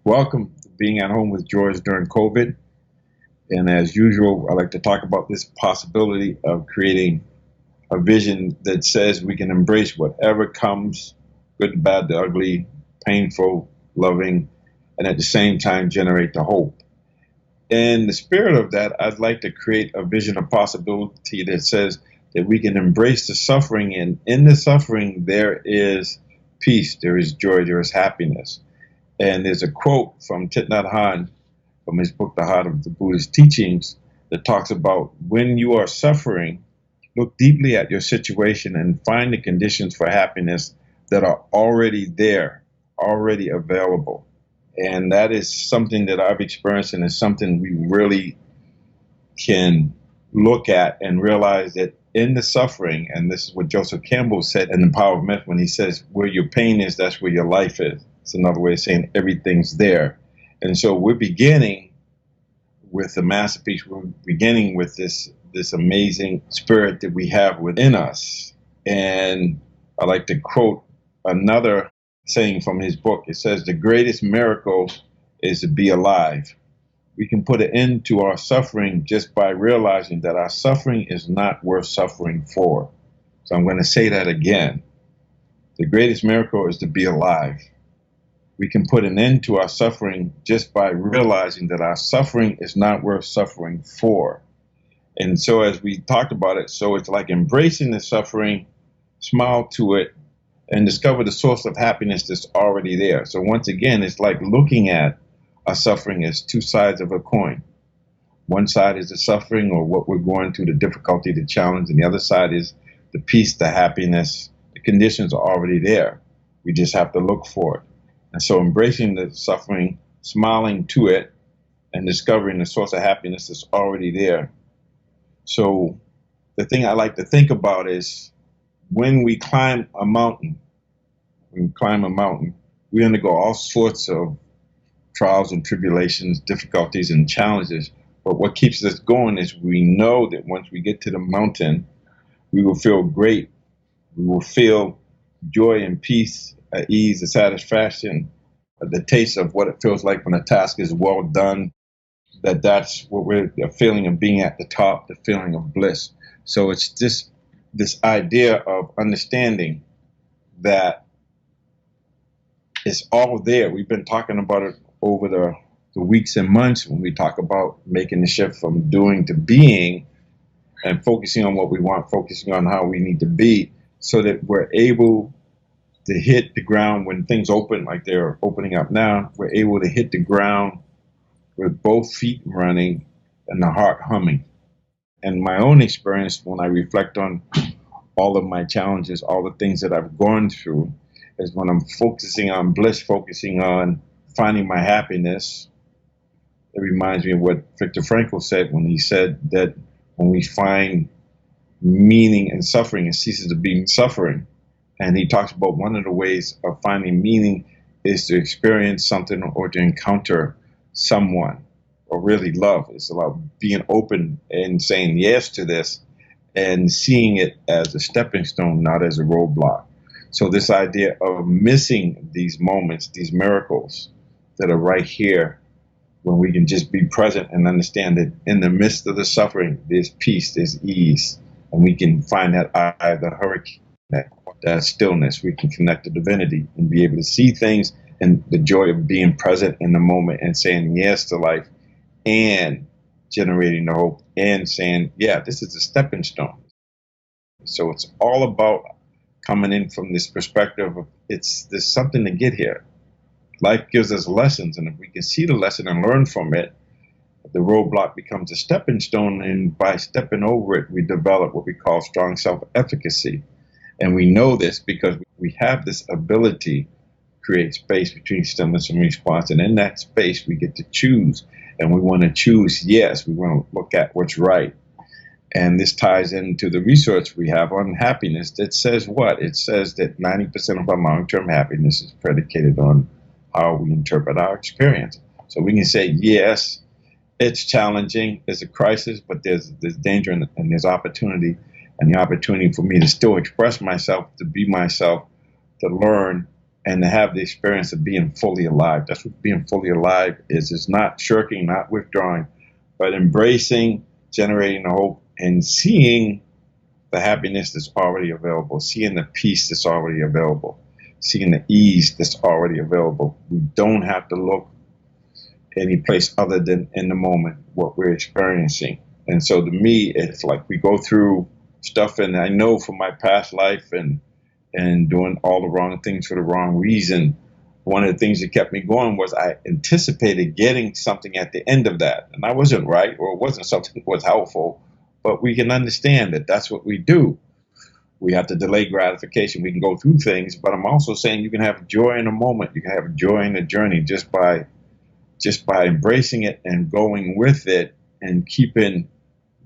Welcome to Being at Home with George during COVID. And as usual, I like to talk about this possibility of creating a vision that says we can embrace whatever comes, good, bad, the ugly, painful, loving, and at the same time generate the hope. In the spirit of that, I'd like to create a vision of possibility that says that we can embrace the suffering, and in the suffering, there is peace, there is joy, there is happiness. And there's a quote from Thich Nhat Hanh from his book, The Heart of the Buddhist Teachings, that talks about when you are suffering, look deeply at your situation and find the conditions for happiness that are already there, already available. And that is something that I've experienced, and is something we really can look at and realize that in the suffering, and this is what Joseph Campbell said in The Power of Myth when he says, where your pain is, that's where your life is. It's another way of saying everything's there. And so we're beginning with the masterpiece. We're beginning with this amazing spirit that we have within us. And I like to quote another saying from his book. It says, the greatest miracle is to be alive. We can put an end to our suffering just by realizing that our suffering is not worth suffering for. So I'm going to say that again. The greatest miracle is to be alive. We can put an end to our suffering just by realizing that our suffering is not worth suffering for. And so as we talked about it, so it's like embracing the suffering, smile to it, and discover the source of happiness that's already there. So once again, it's like looking at our suffering as two sides of a coin. One side is the suffering, or what we're going through, the difficulty, the challenge, and the other side is the peace, the happiness. The conditions are already there. We just have to look for it. And so embracing the suffering, smiling to it, and discovering the source of happiness that's already there. So the thing I like to think about is when we climb a mountain, we undergo all sorts of trials and tribulations, difficulties and challenges. But what keeps us going is we know that once we get to the mountain, we will feel great. We will feel joy and peace, ease, and satisfaction, the taste of what it feels like when a task is well done. That's what we're the feeling of being at the top, the feeling of bliss. So it's just this idea of understanding that it's all there. We've been talking about it over the weeks and months when we talk about making the shift from doing to being, and focusing on what we want, focusing on how we need to be, so that we're able to hit the ground when things open, like they're opening up now. We're able to hit the ground with both feet running and the heart humming. And my own experience, when I reflect on all of my challenges, all the things that I've gone through, is when I'm focusing on bliss, focusing on finding my happiness. It reminds me of what Viktor Frankel said when he said that when we find meaning in suffering, it ceases to be suffering. And he talks about one of the ways of finding meaning is to experience something or to encounter someone or really love. It's about being open and saying yes to this and seeing it as a stepping stone, not as a roadblock. So this idea of missing these moments, these miracles that are right here, when we can just be present and understand that in the midst of the suffering, there's peace, there's ease, and we can find that eye of the hurricane, that stillness. We can connect to divinity and be able to see things, and the joy of being present in the moment and saying yes to life and generating the hope and saying, yeah, this is a stepping stone. So it's all about coming in from this perspective of there's something to get here. Life gives us lessons, and if we can see the lesson and learn from it, the roadblock becomes a stepping stone, and by stepping over it, we develop what we call strong self-efficacy. And we know this because we have this ability to create space between stimulus and response, and in that space, we get to choose, and we want to choose yes. We want to look at what's right. And this ties into the research we have on happiness that says what? It says that 90% of our long-term happiness is predicated on how we interpret our experience. So we can say, yes, it's challenging, it's a crisis, but there's danger and there's opportunity. And the opportunity for me to still express myself, to be myself, to learn, and to have the experience of being fully alive. That's what being fully alive is. It's not shirking, not withdrawing, but embracing, generating the hope, and seeing the happiness that's already available, seeing the peace that's already available, seeing the ease that's already available. We don't have to look any place other than in the moment, what we're experiencing. And so to me, it's like we go through stuff, and I know from my past life and doing all the wrong things for the wrong reason, one of the things that kept me going was I anticipated getting something at the end of that. And I wasn't right, or it wasn't something that was helpful, but we can understand that that's what we do. We have to delay gratification. We can go through things, but I'm also saying you can have joy in a moment. You can have joy in the journey just by embracing it and going with it and keeping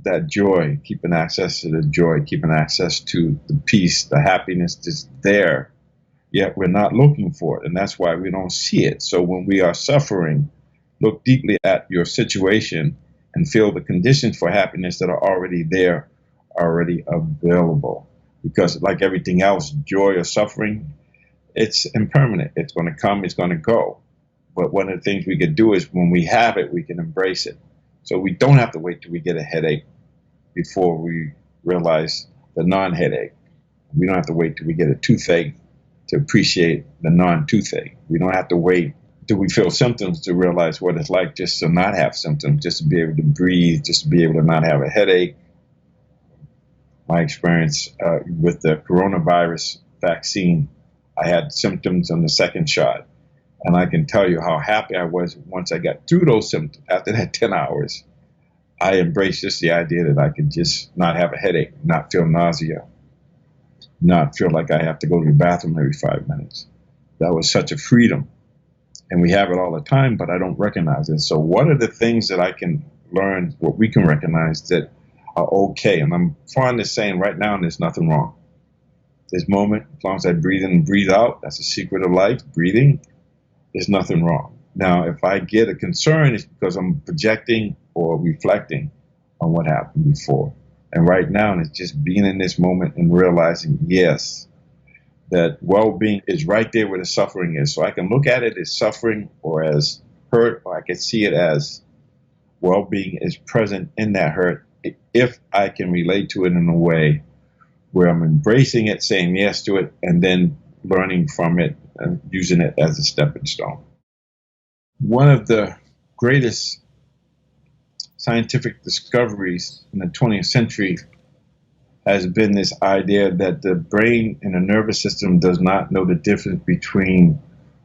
that joy, keeping access to the joy, keeping access to the peace, the happiness that's there, yet we're not looking for it. And that's why we don't see it. So when we are suffering, look deeply at your situation and feel the conditions for happiness that are already there, already available. Because like everything else, joy or suffering, it's impermanent. It's going to come, it's going to go. But one of the things we could do is when we have it, we can embrace it. So we don't have to wait till we get a headache before we realize the non-headache. We don't have to wait till we get a toothache to appreciate the non-toothache. We don't have to wait till we feel symptoms to realize what it's like just to not have symptoms, just to be able to breathe, just to be able to not have a headache. My experience with the coronavirus vaccine, I had symptoms on the second shot. And I can tell you how happy I was once I got through those symptoms. After that 10 hours, I embraced just the idea that I could just not have a headache, not feel nausea, not feel like I have to go to the bathroom every 5 minutes. That was such a freedom. And we have it all the time, but I don't recognize it. So what are the things that I can learn, what we can recognize that are okay? And I'm fond of saying right now, there's nothing wrong. This moment, as long as I breathe in and breathe out, that's the secret of life, breathing. There's nothing wrong. Now, if I get a concern, it's because I'm projecting or reflecting on what happened before. And right now, it's just being in this moment and realizing, yes, that well-being is right there where the suffering is. So I can look at it as suffering or as hurt, or I can see it as well-being is present in that hurt if I can relate to it in a way where I'm embracing it, saying yes to it, and then learning from it and using it as a stepping stone. One of the greatest scientific discoveries in the 20th century has been this idea that the brain and the nervous system does not know the difference between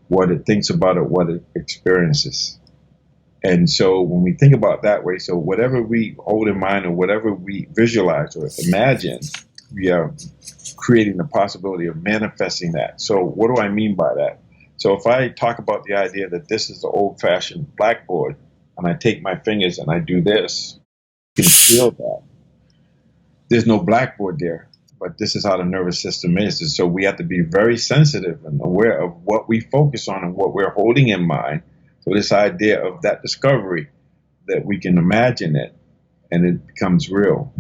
what it thinks about or what it experiences. And so when we think about that way, so whatever we hold in mind or whatever we visualize or imagine, we are creating the possibility of manifesting that. So what do I mean by that? So if I talk about the idea that this is the old-fashioned blackboard, and I take my fingers and I do this, you can feel that. There's no blackboard there, but this is how the nervous system is. And so we have to be very sensitive and aware of what we focus on and what we're holding in mind. So this idea of that discovery, that we can imagine it and it becomes real.